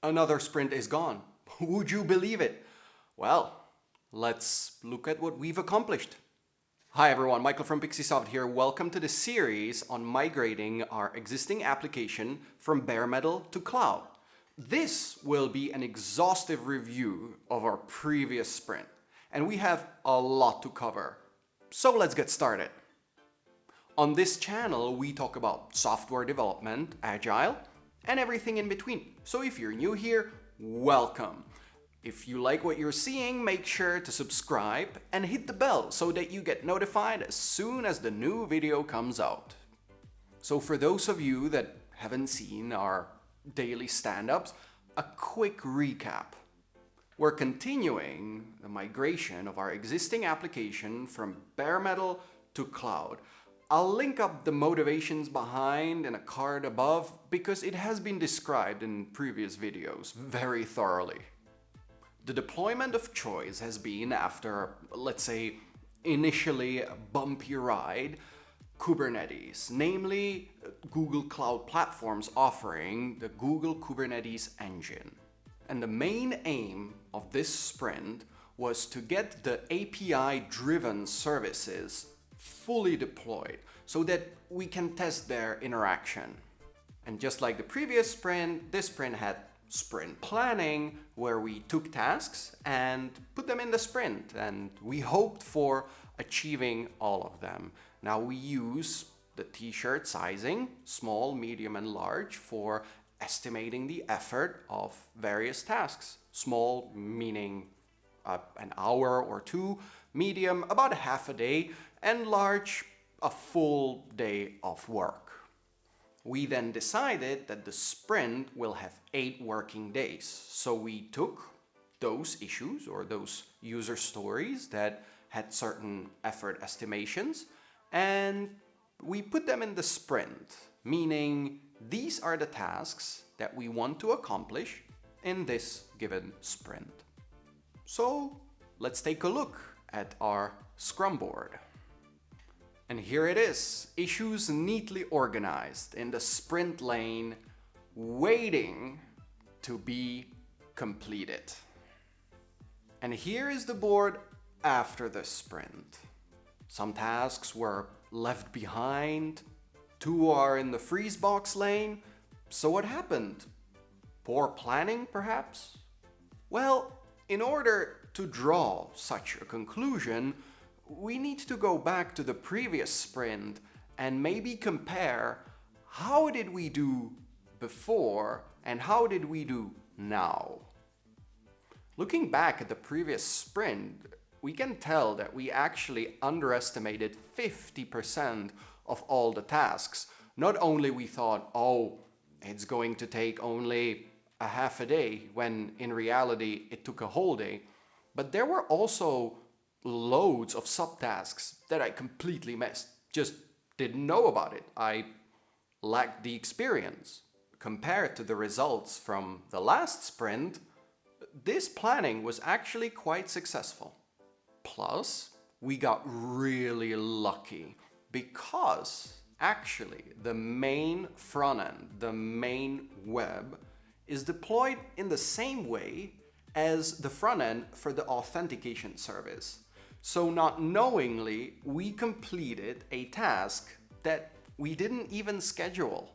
Another sprint is gone. Would you believe it? Well, let's look at what we've accomplished. Hi everyone, Michael from Pixeesoft here. Welcome to the series on migrating our existing application from bare metal to cloud. This will be an exhaustive review of our previous sprint, and we have a lot to cover. So let's get started. On this channel, we talk about software development, agile, and everything in between. So if you're new here, welcome. If you like what you're seeing, make sure to subscribe and hit the bell so that you get notified as soon as the new video comes out. So for those of you that haven't seen our daily stand-ups, a quick recap. We're continuing the migration of our existing application from bare metal to cloud. I'll link up the motivations behind in a card above because it has been described in previous videos very thoroughly. The deployment of choice has been, after, let's say, initially a bumpy ride, Kubernetes, namely Google Cloud Platform's offering the Google Kubernetes engine. And the main aim of this sprint was to get the API-driven services fully deployed so that we can test their interaction. And just like the previous sprint, this sprint had sprint planning, where we took tasks and put them in the sprint, and we hoped for achieving all of them. Now we use the t-shirt sizing, small, medium, and large, for estimating the effort of various tasks. Small meaning an hour or two, medium about half a day, and large a full day of work. We then decided that the sprint will have 8 working days. So we took those issues or those user stories that had certain effort estimations and we put them in the sprint, meaning these are the tasks that we want to accomplish in this given sprint. So let's take a look at our Scrum Board. And here it is, issues neatly organized in the sprint lane, waiting to be completed. And here is the board after the sprint. Some tasks were left behind, 2 are in the freeze box lane. So what happened? Poor planning, perhaps? Well, in order to draw such a conclusion, we need to go back to the previous sprint and maybe compare how did we do before and how did we do now. Looking back at the previous sprint, we can tell that we actually underestimated 50% of all the tasks. Not only we thought, oh, it's going to take only a half a day, when in reality it took a whole day, but there were also loads of subtasks that I completely missed. Just didn't know about it. I lacked the experience. Compared to the results from the last sprint, this planning was actually quite successful. Plus, we got really lucky because actually the main front end, the main web, is deployed in the same way as the front end for the authentication service. So not knowingly, we completed a task that we didn't even schedule.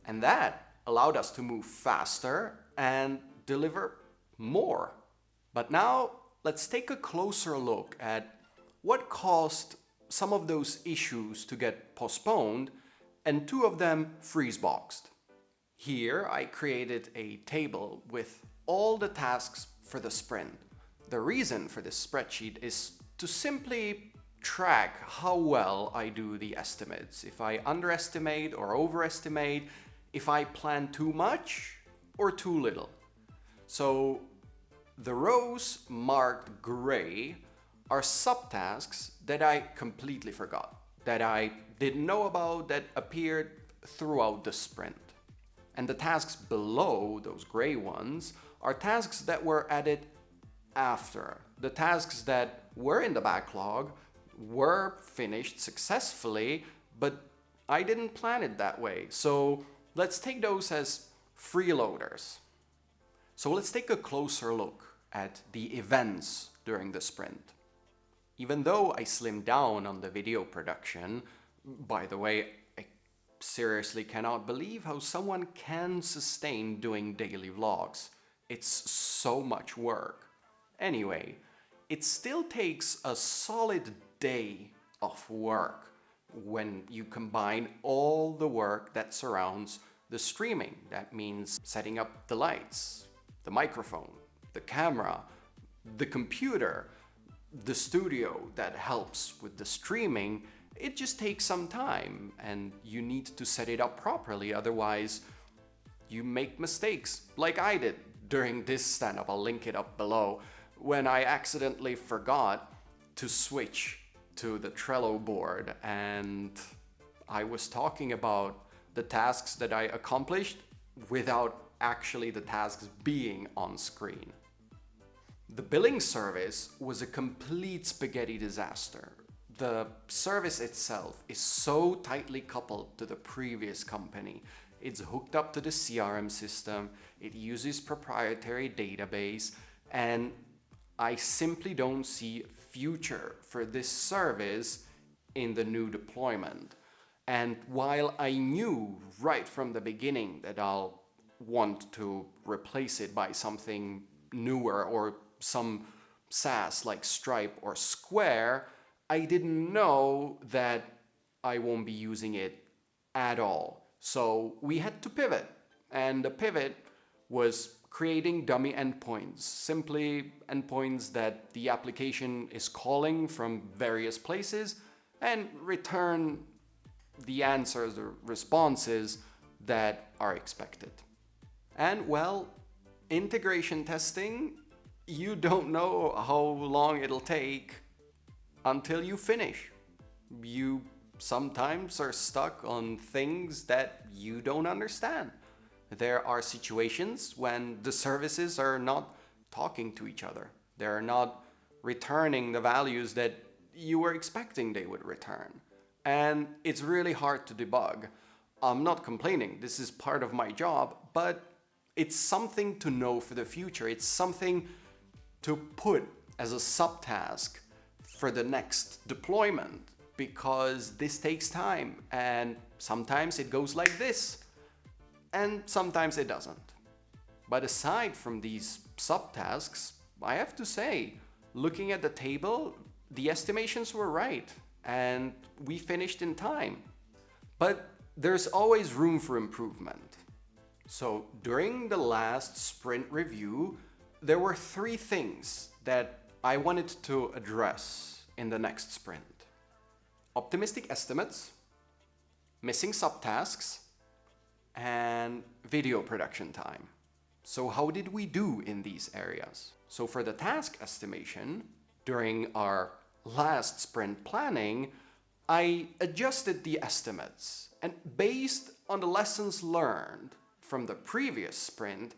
And that allowed us to move faster and deliver more. But now let's take a closer look at what caused some of those issues to get postponed and 2 of them freeze-boxed. Here I created a table with all the tasks for the sprint. The reason for this spreadsheet is to simply track how well I do the estimates. If I underestimate or overestimate, if I plan too much or too little. So the rows marked gray are subtasks that I completely forgot, that I didn't know about, that appeared throughout the sprint. And the tasks below, those gray ones, are tasks that were added after. The tasks that were in the backlog were finished successfully, but I didn't plan it that way. So let's take those as freeloaders. So let's take a closer look at the events during the sprint. Even though I slimmed down on the video production, by the way, I seriously cannot believe how someone can sustain doing daily vlogs. It's so much work. Anyway, it still takes a solid day of work when you combine all the work that surrounds the streaming. That means setting up the lights, the microphone, the camera, the computer, the studio that helps with the streaming. It just takes some time and you need to set it up properly, otherwise you make mistakes like I did during this stand-up. I'll link it up below, when I accidentally forgot to switch to the Trello board and I was talking about the tasks that I accomplished without actually the tasks being on screen. The billing service was a complete spaghetti disaster. The service itself is so tightly coupled to the previous company. It's hooked up to the CRM system, it uses proprietary database, and I simply don't see a future for this service in the new deployment. And while I knew right from the beginning that I'll want to replace it by something newer or some SaaS like Stripe or Square, I didn't know that I won't be using it at all. So we had to pivot, and the pivot was creating dummy endpoints, simply endpoints that the application is calling from various places and return the answers or responses that are expected. And well, integration testing, you don't know how long it'll take until you finish. You sometimes are stuck on things that you don't understand. There are situations when the services are not talking to each other. They're not returning the values that you were expecting they would return. And it's really hard to debug. I'm not complaining, this is part of my job, but it's something to know for the future. It's something to put as a subtask for the next deployment, because this takes time and sometimes it goes like this and sometimes it doesn't. But aside from these subtasks, I have to say, looking at the table, the estimations were right and we finished in time. But there's always room for improvement. So during the last sprint review, there were 3 things that I wanted to address in the next sprint. Optimistic estimates, missing subtasks, and video production time. So how did we do in these areas? So for the task estimation, during our last sprint planning, I adjusted the estimates, and based on the lessons learned from the previous sprint,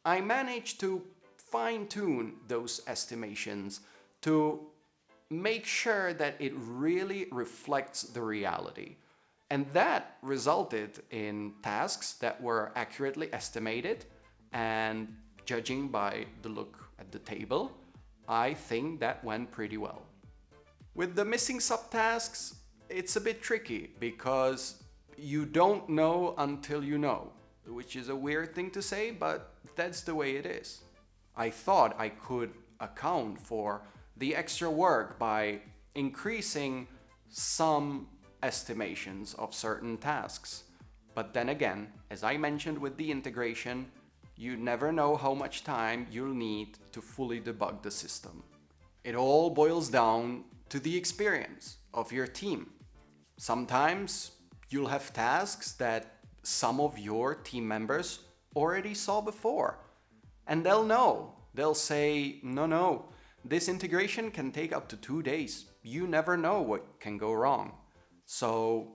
I managed to fine-tune those estimations to make sure that it really reflects the reality. And that resulted in tasks that were accurately estimated, and judging by the look at the table, I think that went pretty well. With the missing subtasks, it's a bit tricky because you don't know until you know, which is a weird thing to say, but that's the way it is. I thought I could account for the extra work by increasing some estimations of certain tasks. But then again, as I mentioned with the integration, you never know how much time you'll need to fully debug the system. It all boils down to the experience of your team. Sometimes you'll have tasks that some of your team members already saw before, and they'll know. They'll say, no, this integration can take up to 2 days. You never know what can go wrong. So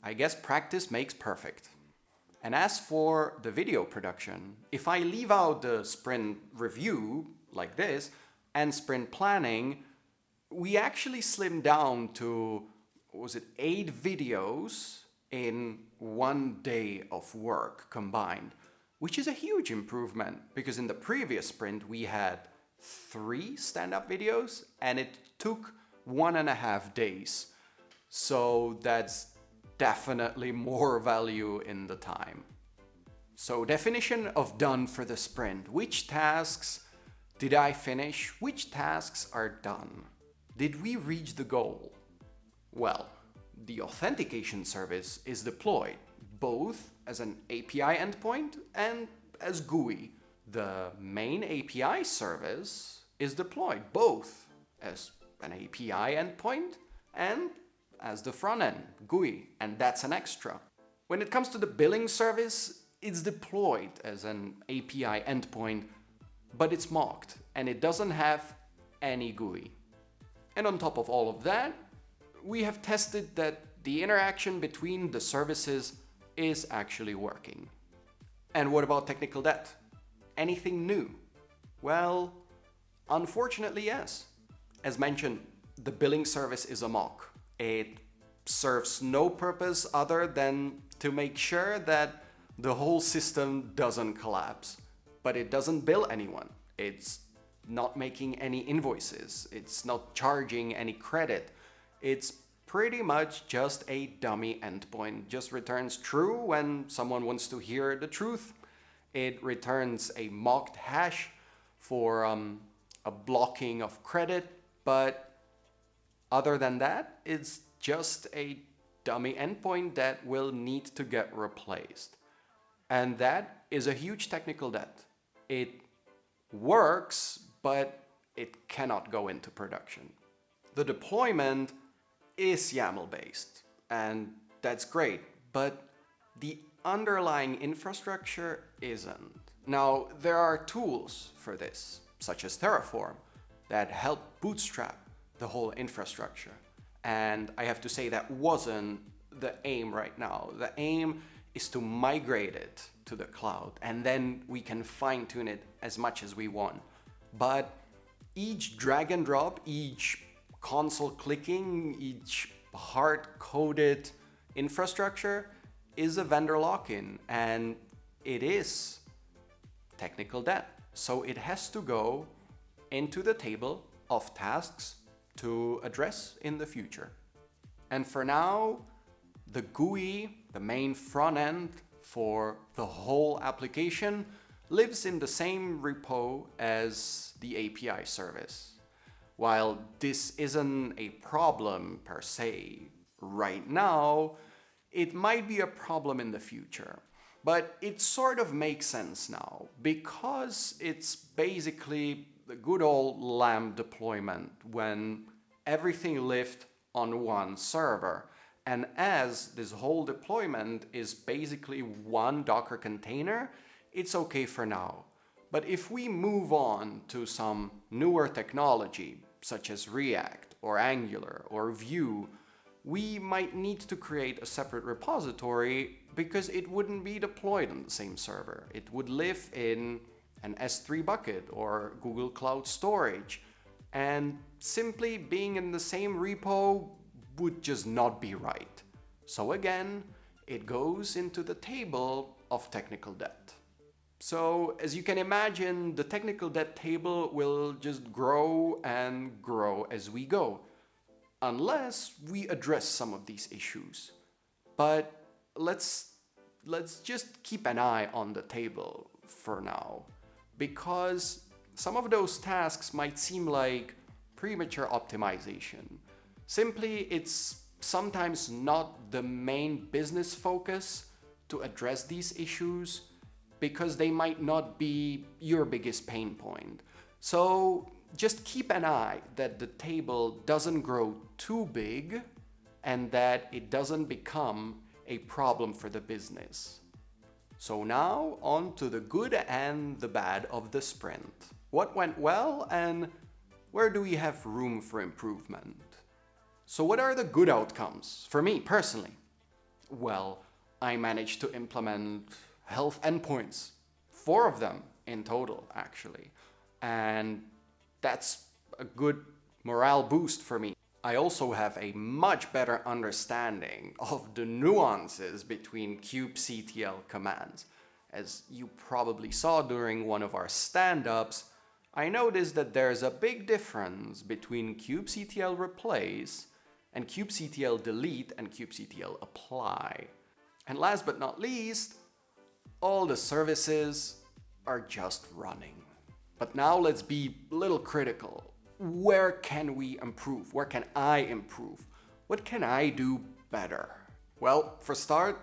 I guess practice makes perfect. And as for the video production, if I leave out the sprint review like this and sprint planning, we actually slimmed down to, 8 videos in 1 day of work combined. which is a huge improvement because in the previous sprint we had 3 stand-up videos and it took 1.5 days. So that's definitely more value in the time. So definition of done for the sprint. Which tasks did I finish? Which tasks are done? Did we reach the goal? Well, the authentication service is deployed both as an API endpoint and as GUI. The main API service is deployed both as an API endpoint and as the front end GUI, and that's an extra. When it comes to the billing service, it's deployed as an API endpoint, but it's mocked and it doesn't have any GUI. And on top of all of that, we have tested that the interaction between the services is actually working. And what about technical debt? Anything new? Well, unfortunately, yes. As mentioned, the billing service is a mock. It serves no purpose other than to make sure that the whole system doesn't collapse. But it doesn't bill anyone. It's not making any invoices. It's not charging any credit. It's pretty much just a dummy endpoint. Just returns true when someone wants to hear the truth. It returns a mocked hash for a blocking of credit, but other than that, it's just a dummy endpoint that will need to get replaced. And that is a huge technical debt. It works, but it cannot go into production. The deployment is YAML based, and that's great, but the underlying infrastructure isn't. Now, there are tools for this, such as Terraform, that help bootstrap the whole infrastructure. And I have to say that wasn't the aim right now. The aim is to migrate it to the cloud, and then we can fine-tune it as much as we want. But each drag and drop, each console clicking, each hard-coded infrastructure is a vendor lock-in, and it is technical debt. So it has to go into the table of tasks to address in the future. And for now, the GUI, the main front end for the whole application, lives in the same repo as the API service. While this isn't a problem per se right now, it might be a problem in the future. But it sort of makes sense now because it's basically the good old LAMP deployment when everything lived on one server. And as this whole deployment is basically one Docker container, it's okay for now. But if we move on to some newer technology, such as React or Angular or Vue, we might need to create a separate repository because it wouldn't be deployed on the same server. It would live in an S3 bucket or Google Cloud Storage, and simply being in the same repo would just not be right. So again, it goes into the table of technical debt. So as you can imagine, the technical debt table will just grow and grow as we go, unless we address some of these issues. But let's just keep an eye on the table for now, because some of those tasks might seem like premature optimization. Simply, it's sometimes not the main business focus to address these issues because they might not be your biggest pain point. So just keep an eye that the table doesn't grow too big and that it doesn't become a problem for the business. So now on to the good and the bad of the sprint. What went well and where do we have room for improvement? So what are the good outcomes for me personally? Well, I managed to implement health endpoints, 4 of them in total actually, and that's a good morale boost for me. I also have a much better understanding of the nuances between kubectl commands, as you probably saw during one of our stand-ups, I noticed that there's a big difference between kubectl replace and kubectl delete and kubectl apply. And last but not least, all the services are just running. But now let's be a little critical. Where can we improve? Where can I improve? What can I do better? Well, for start,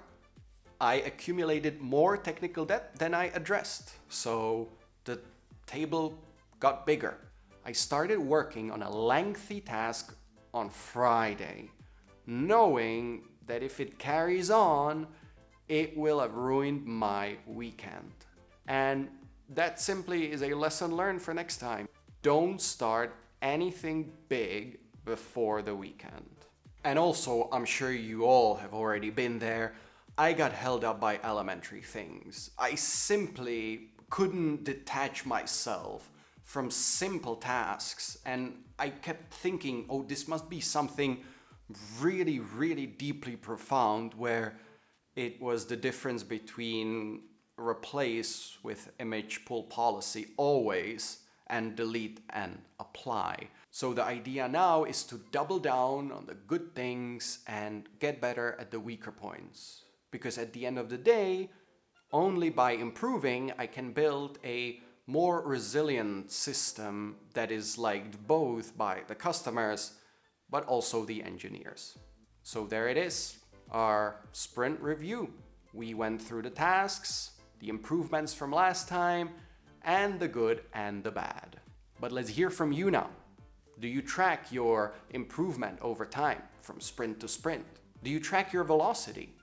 I accumulated more technical debt than I addressed. So the table got bigger. I started working on a lengthy task on Friday, knowing that if it carries on, it will have ruined my weekend. And that simply is a lesson learned for next time. Don't start anything big before the weekend. And also, I'm sure you all have already been there, I got held up by elementary things. I simply couldn't detach myself from simple tasks, and I kept thinking, oh, this must be something really, really deeply profound, where it was the difference between replace with image pull policy always and delete and apply. So the idea now is to double down on the good things and get better at the weaker points. Because at the end of the day, only by improving, I can build a more resilient system that is liked both by the customers, but also the engineers. So there it is, our sprint review. We went through the tasks, the improvements from last time, and the good and the bad. But let's hear from you now. Do you track your improvement over time from sprint to sprint? Do you track your velocity?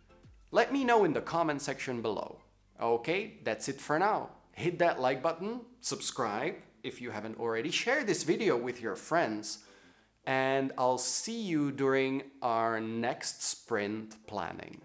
Let me know in the comment section below. Okay, that's it for now. Hit that like button, subscribe if you haven't already, share this video with your friends, and I'll see you during our next sprint planning.